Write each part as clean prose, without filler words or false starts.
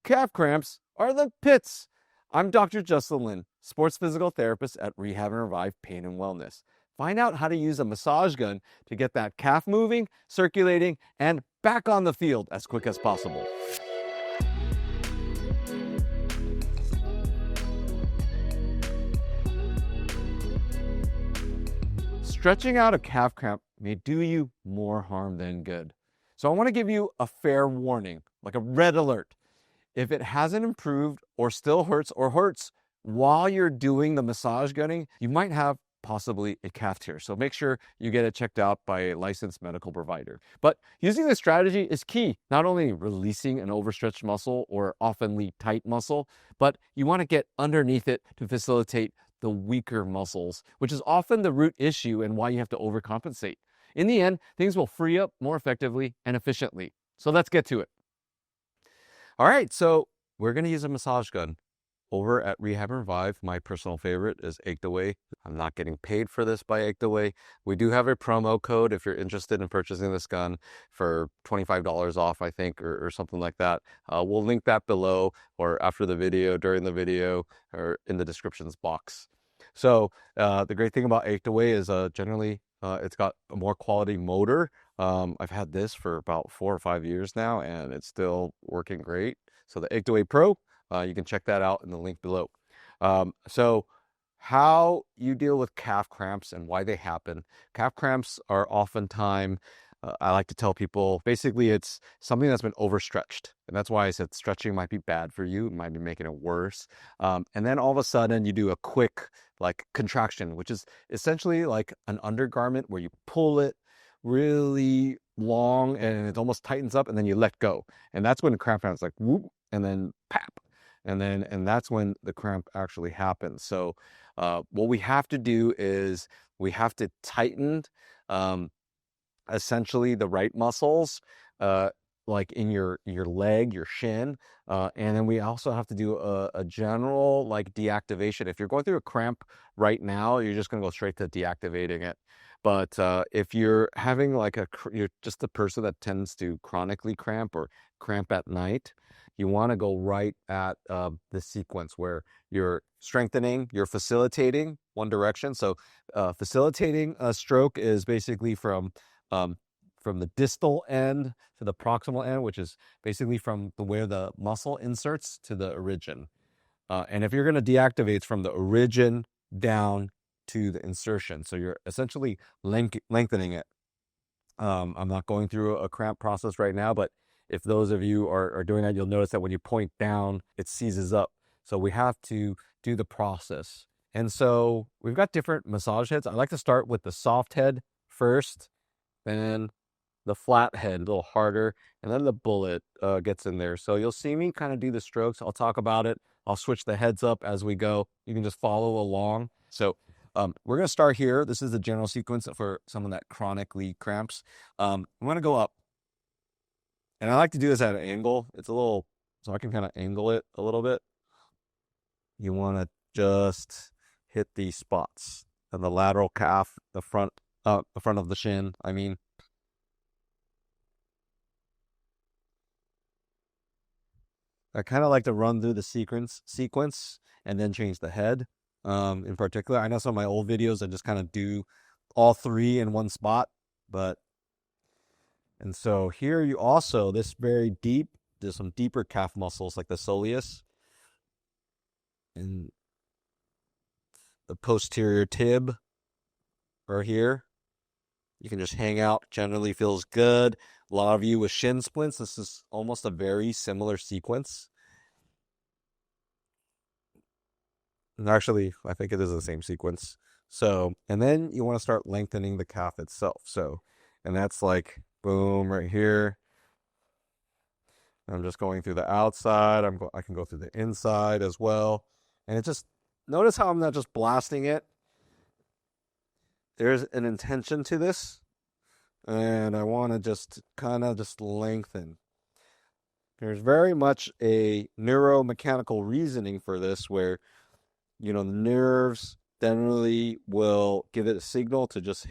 calf cramps are the pits. I'm Dr. Justin Lin, sports physical therapist at Rehab and Revive Pain and Wellness. Find out how to use a massage gun to get that calf moving, circulating, and back on the field as quick as possible. Stretching out a calf cramp may do you more harm than good. So I want to give you a fair warning, like a red alert. If it hasn't improved or still hurts or hurts while you're doing the massage gunning, you might have possibly a calf tear. So make sure you get it checked out by a licensed medical provider. But using this strategy is key, not only releasing an overstretched muscle or oftenly tight muscle, but you want to get underneath it to facilitate the weaker muscles, which is often the root issue and why you have to overcompensate. In the end, things will free up more effectively and efficiently. So let's get to it. All right, so we're going to use a massage gun. Over at Rehab and Revive, my personal favorite is Ached Away. I'm not getting paid for this by Ached Away. We do have a promo code if you're interested in purchasing this gun for $25 off, I think, or something like that. We'll link that below or after the video, during the video, or in the descriptions box. So the great thing about Ached Away is generally it's got a more quality motor. I've had this for about 4 or 5 years now, and it's still working great. So the Ached Away Pro, you can check that out in the link below. So how you deal with calf cramps and why they happen. Calf cramps are oftentimes, I like to tell people, basically it's something that's been overstretched. And that's why I said stretching might be bad for you. It might be making it worse. And then all of a sudden you do a quick like contraction, which is essentially like an undergarment where you pull it really long and it almost tightens up and then you let go. And that's when the cramp happens, like whoop, and then pap. And that's when the cramp actually happens. So what we have to do is we have to tighten essentially the right muscles, like in your leg, your shin, and then we also have to do a general like deactivation. If you're going through a cramp right now, you're just going to go straight to deactivating it. But if you're having like you're just a person that tends to chronically cramp or cramp at night, you want to go right at the sequence where you're strengthening, you're facilitating one direction. So facilitating a stroke is basically from the distal end to the proximal end, which is basically from where the muscle inserts to the origin. And if you're going to deactivate, it's from the origin down to the insertion. So you're essentially lengthening it. I'm not going through a cramp process right now, but if those of you are doing that, you'll notice that when you point down, it seizes up. So we have to do the process. And so we've got different massage heads. I like to start with the soft head first, then the flat head, a little harder, and then the bullet gets in there. So you'll see me kind of do the strokes. I'll talk about it. I'll switch the heads up as we go. You can just follow along. So we're going to start here. This is the general sequence for someone that chronically cramps. I'm going to go up. And I like to do this at an angle. It's a little, so I can kind of angle it a little bit. You want to just hit these spots and the lateral calf, the front of the shin. I mean, I kind of like to run through the sequence and then change the head. In particular, I know some of my old videos I just kind of do all three in one spot, and so here you also, this very deep, there's some deeper calf muscles like the soleus and the posterior tib are here. You can just hang out, generally feels good. A lot of you with shin splints, this is almost a very similar sequence. And actually, I think it is the same sequence. So, and then you want to start lengthening the calf itself. So, and that's like, boom, right here. I'm just going through the outside. I can go through the inside as well. And it just, notice how I'm not just blasting it. There's an intention to this. And I want to just kind of just lengthen. There's very much a neuromechanical reasoning for this where, you know, the nerves generally will give it a signal to just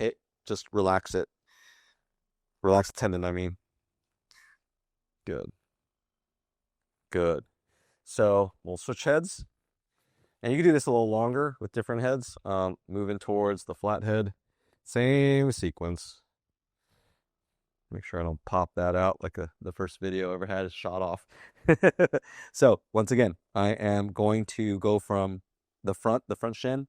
relax it. Relax the tendon, I mean. Good. Good. So we'll switch heads. And you can do this a little longer with different heads. Moving towards the flat head. Same sequence. Make sure I don't pop that out like the first video I ever had is shot off. So once again, I am going to go from the front shin.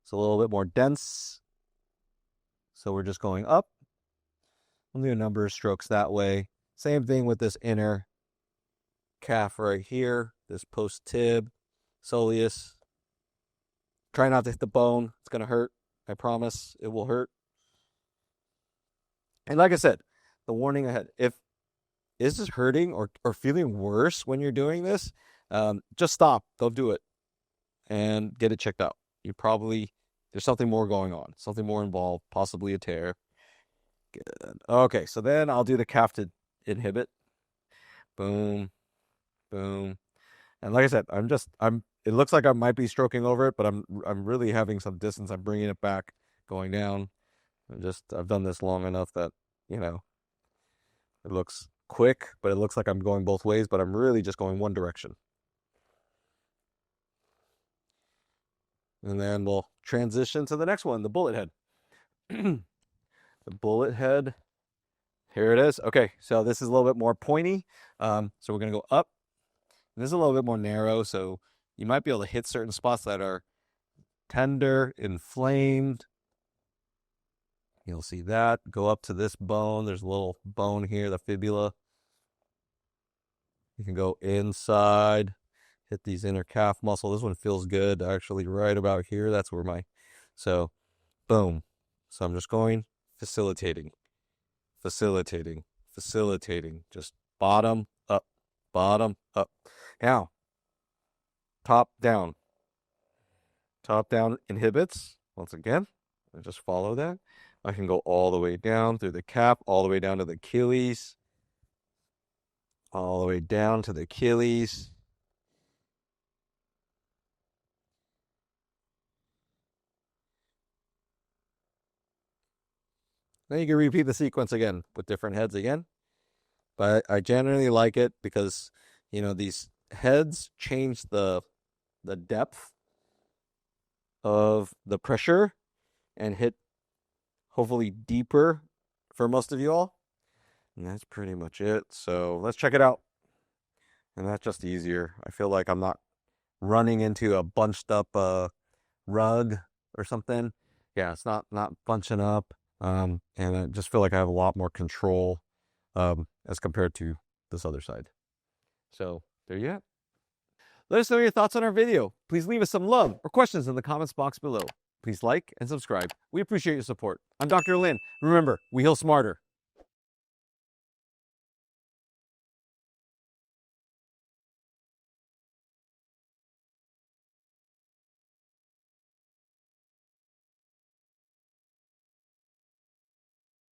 It's a little bit more dense. So we're just going up. We'll do a number of strokes that way. Same thing with this inner calf right here, this post-tib, soleus. Try not to hit the bone. It's going to hurt. I promise it will hurt. And like I said, the warning ahead, if this is hurting or feeling worse when you're doing this, just stop. Don't do it and get it checked out. There's something more going on, something more involved, possibly a tear. Good. Okay, so then I'll do the calf to inhibit. Boom, boom. And like I said, it looks like I might be stroking over it, but I'm really having some distance. I'm bringing it back, going down. I've done this long enough that, you know, it looks quick, but it looks like I'm going both ways, but I'm really just going one direction. And then we'll transition to the next one, the bullet head. The bullet head, here it is. Okay, so this is a little bit more pointy. So we're gonna go up. And this is a little bit more narrow, so you might be able to hit certain spots that are tender, inflamed. You'll see that. Go up to this bone. There's a little bone here, the fibula. You can go inside, hit these inner calf muscle. This one feels good, actually, right about here. That's where so boom. So I'm just going, facilitating, just bottom up. Now, top down inhibits. Once again, I just follow that. I can go all the way down through the calf, all the way down to the Achilles, all the way down to the Achilles. Then you can repeat the sequence again with different heads again. But I generally like it because, you know, these heads change the depth of the pressure and hit hopefully deeper for most of you all. And that's pretty much it. So let's check it out. And that's just easier. I feel like I'm not running into a bunched up rug or something. Yeah, it's not bunching up. And I just feel like I have a lot more control as compared to this other side. So there you have it. Let us know your thoughts on our video. Please leave us some love or questions in the comments box below. Please like and subscribe. We appreciate your support. I'm Dr. Lin. Remember, we heal smarter.